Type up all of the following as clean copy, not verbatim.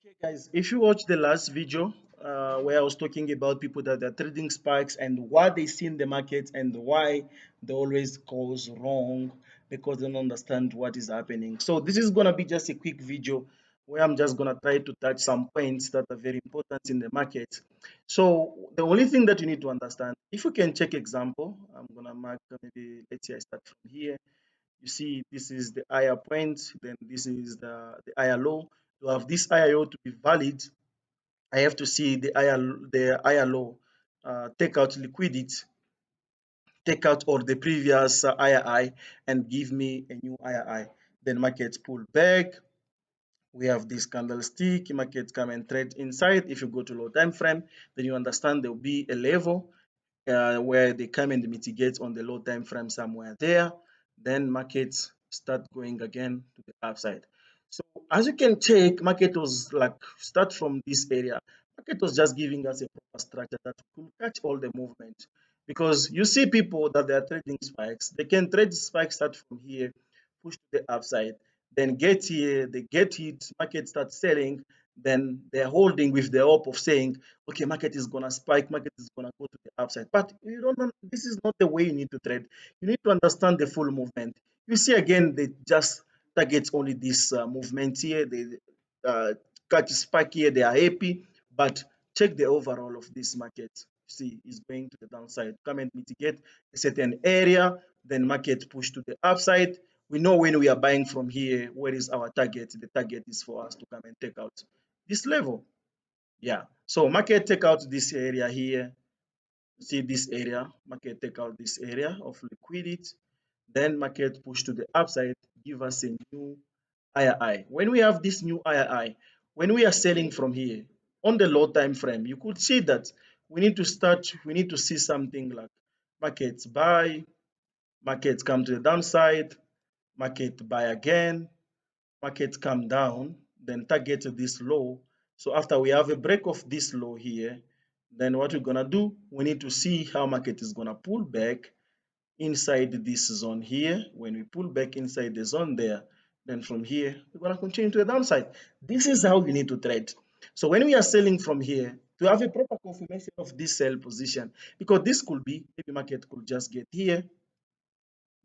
Okay, guys, if you watch the last video where I was talking about people that are trading spikes and what they see in the market and why they always goes wrong because they don't understand what is happening. So this is gonna be just a quick video where I'm just gonna try to touch some points that are very important in the market. So the only thing that you need to understand, if you can check example, I'm gonna mark maybe let's say I start from here. You see, this is the higher point, then this is the higher low. To have this higher low to be valid, I have to see the higher low, take out liquidity, take out all the previous higher high, and give me a new higher high. Then markets pull back. We have this candlestick. Markets come and trade inside. If you go to low time frame, then you understand there will be a level where they come and mitigate on the low time frame somewhere there. Then markets start going again to the upside. So as you can check, market was like start from this area. Market was just giving us a proper structure that could catch all the movement. Because you see people that they are trading spikes, they can trade spikes start from here, push to the upside, then get here, they get hit, market starts selling, then they're holding with the hope of saying, okay, market is gonna spike, market is gonna go to the upside. But you don't know, this is not the way you need to trade. You need to understand the full movement. You see again, they just target only this movement here. They uh, catch a spike here, they are happy, but check the overall of this market. See, is going to the downside. Come and mitigate a certain area, then market push to the upside. We know when we are buying from here, where is our target? The target is for us to come and take out this level. Yeah. So market take out this area here. See this area, market take out this area of liquidity. Then market push to the upside, give us a new higher high. When we have this new higher high, when we are selling from here on the low time frame, you could see that we need to see something like markets buy, markets come to the downside, market buy again, market come down, then target this low. So after we have a break of this low here, then what we're gonna do, we need to see how market is gonna pull back inside this zone here. When we pull back inside the zone there, then from here, we're gonna continue to the downside. This is how we need to trade. So when we are selling from here, to have a proper confirmation of this sell position, because this could be, maybe market could just get here,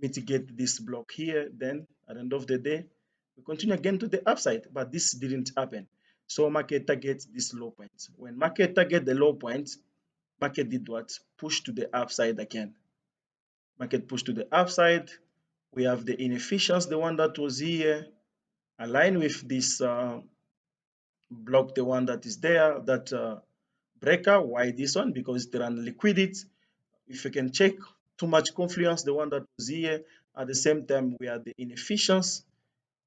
mitigate this block here, then at the end of the day, we continue again to the upside, but this didn't happen. So market targets this low point. When market target the low point, market did what? Push to the upside again. Market push to the upside. We have the inefficiency, the one that was here, align with this block, the one that is there, that breaker. Why this one? Because there are liquidity. If you can check, too much confluence, the one that was here. At the same time, we have the inefficiency.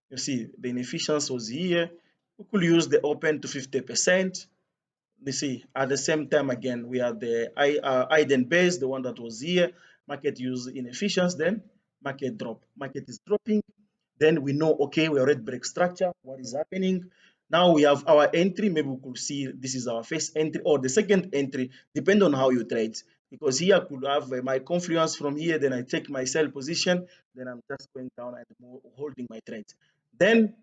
You see, the inefficiency was here. We could use the open to 50%. You see, at the same time, again, we have the hidden base, the one that was here. Market use inefficiency, then market drop. Market is dropping. Then we know, okay, we already break structure. What is happening? Now we have our entry. Maybe we could see this is our first entry or the second entry, depending on how you trade. Because here I could have my confluence from here, then I take my sell position, then I'm just going down and holding my trade. Then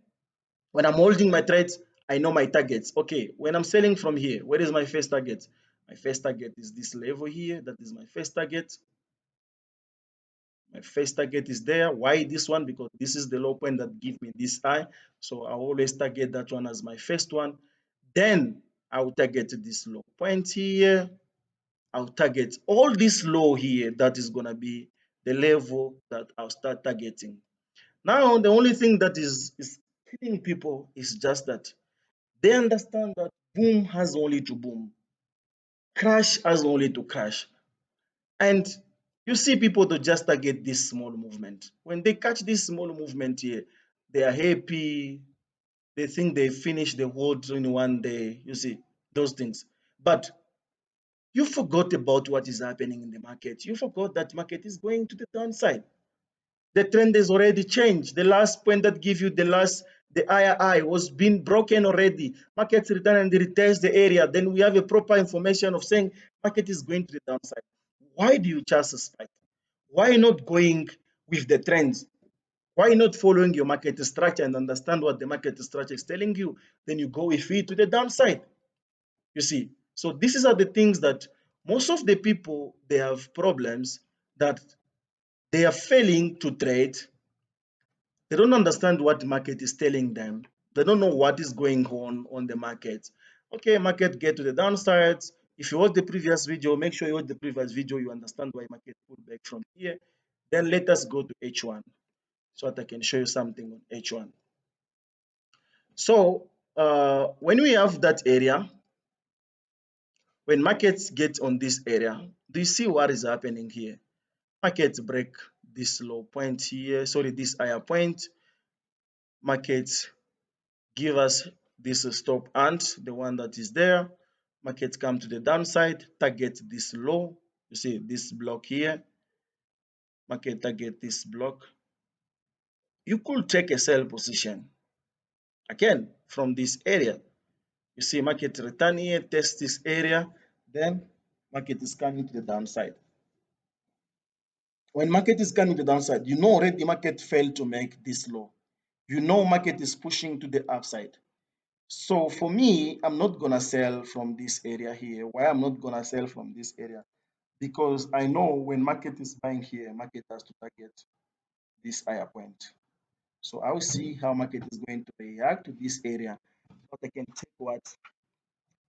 when I'm holding my trades, I know my targets. Okay, when I'm selling from here, where is my first target? My first target is this level here. That is my first target. My first target is there. Why this one? Because this is the low point that give me this high. So I always target that one as my first one. Then I'll target this low point here. I'll target all this low here. That is going to be the level that I'll start targeting. Now, the only thing that is killing people is just that they understand that boom has only to boom, crash has only to crash. And you see people to just target this small movement. When they catch this small movement here, they are happy. They think they finish the world in one day. You see, those things. But you forgot about what is happening in the market. You forgot that market is going to the downside. The trend has already changed. The last point that give you the higher high was being broken already. Markets return and retest the area. Then we have a proper information of saying market is going to the downside. Why do you chase a spike? Why not going with the trends? Why not following your market structure and understand what the market structure is telling you? Then you go with it to the downside. You see, so these are the things that most of the people, they have problems, that they are failing to trade. They don't understand what the market is telling them. They don't know what is going on the market. Okay, market get to the downsides. If you watch the previous video, make sure you watch the previous video. You understand why market pulled back from here. Then let us go to H1 so that I can show you something on H1. So when we have that area, when markets get on this area, do you see what is happening here? Markets break this low point here, sorry, this higher point. Markets give us this stop and the one that is there. Markets come to the downside, target this low. You see this block here. Market target this block. You could take a sell position again from this area. You see market return here, test this area, then market is coming to the downside. When market is coming to the downside, you know already market failed to make this low. You know market is pushing to the upside. So for me, I'm not gonna sell from this area here. Why I'm not gonna sell from this area? Because I know when market is buying here, market has to target this higher point. So I will see how market is going to react to this area. But I can take what?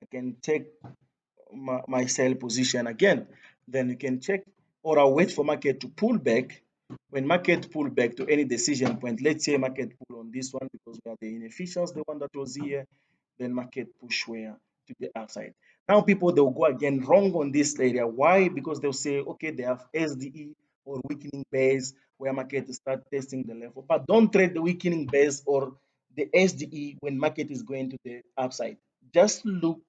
I can take my sell position again. Then you can check, or I'll wait for market to pull back. When market pull back to any decision point, let's say market pull on this one because we are the inefficients, the one that was here, then market push where to the upside. Now people, they'll go again wrong on this area. Why? Because they'll say, okay, they have SDE or weakening base where market start testing the level, but don't trade the weakening base or the SDE when market is going to the upside. Just look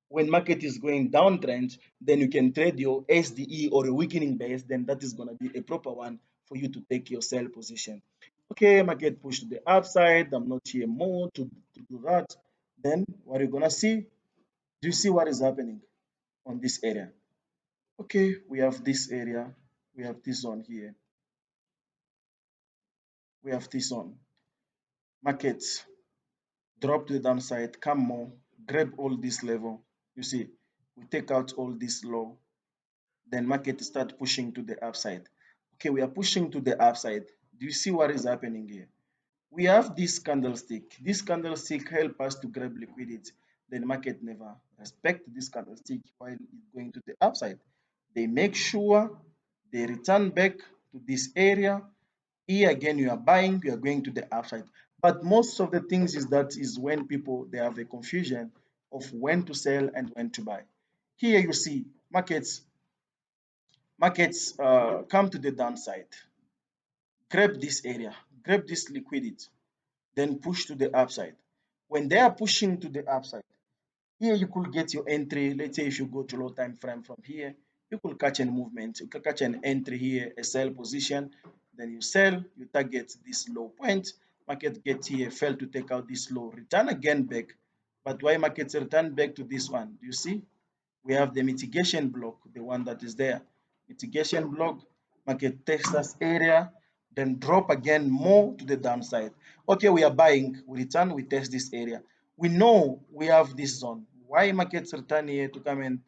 when market is going downtrend, then you can trade your SDE or a weakening base, then that is going to be a proper one for you to take your sell position. Okay, market push to the upside. I'm not here more to do that. Then what you're going to see, do you see what is happening on this area? Okay, we have this area. We have this one here. We have this one. Markets drop to the downside, come more, grab all this level. You see, we take out all this low, then market start pushing to the upside. Okay, we are pushing to the upside. Do you see what is happening here? We have this candlestick. This candlestick help us to grab liquidity. Then market never respect this candlestick while it's going to the upside. They make sure they return back to this area. Here again, you are buying, you are going to the upside. But most of the things is when people, they have a confusion of when to sell and when to buy. Here you see markets come to the downside, grab this area, grab this liquidity, then push to the upside. When they are pushing to the upside, here you could get your entry. Let's say if you go to low time frame from here, you could catch a movement. You could catch an entry here, a sell position. Then you sell, you target this low point. Market get here, fail to take out this low, return again back. But why markets return back to this one? Do you see? We have the mitigation block, the one that is there. Mitigation block, market Texas area, then drop again more to the downside. Okay, we are buying, we return, we test this area. We know we have this zone. Why markets return here to come and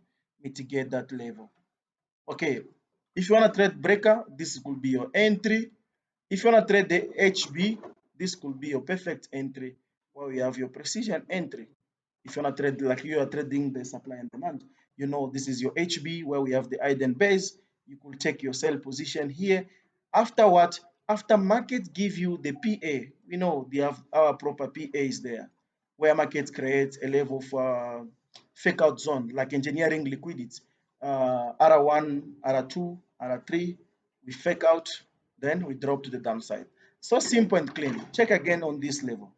mitigate that level? Okay, if you want to trade breaker, this could be your entry. If you want to trade the HB, this could be your perfect entry where you have your precision entry. If you want to trade like you are trading the supply and demand, you know this is your HB where we have the hidden base. You could take your sell position here. After what? After market give you the PA, we know they have our proper PAs there, where market creates a level for fake out zone like engineering liquidity. R1, R2, R3, we fake out, then we drop to the downside. So simple and clean. Check again on this level.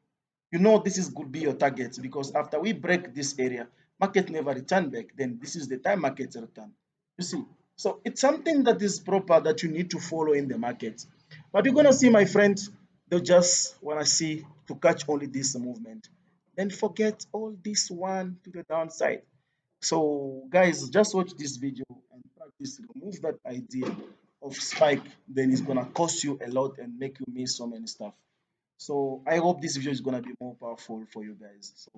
You know this is could be your target because after we break this area, market never return back. Then this is the time markets return. You see, so it's something that is proper that you need to follow in the market. But you're gonna see, my friends, they just wanna see to catch only this movement. Then forget all this one to the downside. So guys, just watch this video and practice. Remove that idea of spike, then it's gonna cost you a lot and make you miss so many stuff. So I hope this video is gonna be more powerful for you guys. So